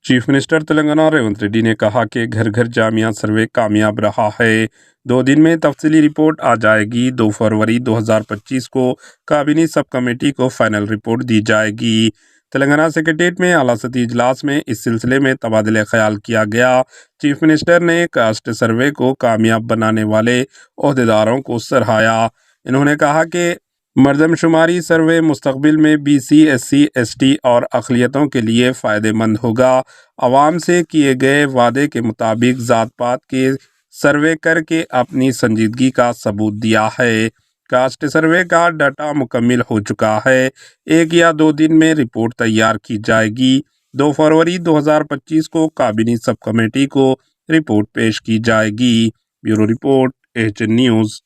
Chief minister Telangana Revanth Reddy ने कहा कि घर घर जामिया सर्वे कामयाब रहा है। 2 दिन में तफसीली रिपोर्ट आ जाएगी। 2 फरवरी 2025 को काबीना सब कमेटी को फाइनल रिपोर्ट दी जाएगी। तेलंगाना सेक्रेटेरिएट में आला सती इजलास में इस सिलसिले में तबादला ख्याल किया गया। चीफ मिनिस्टर ने कास्ट सर्वे को कामयाब बनाने वाले ओहदेदारों को सराहा। इन्होंने कहा कि मर्दमशुमारी सर्वे मुस्तकबिल में BC SC ST और अक़लियतों के लिए फ़ायदेमंद होगा। आवाम से किए गए वादे के मुताबिक ज़ात पात के सर्वे करके अपनी संजीदगी का सबूत दिया है। कास्ट सर्वे का डाटा मुकम्मल हो चुका है। 1 या 2 दिन में रिपोर्ट तैयार की जाएगी। 2 फरवरी 2025 को काबीना सब कमेटी को रिपोर्ट पेश की जाएगी। Bureau report, AHN news.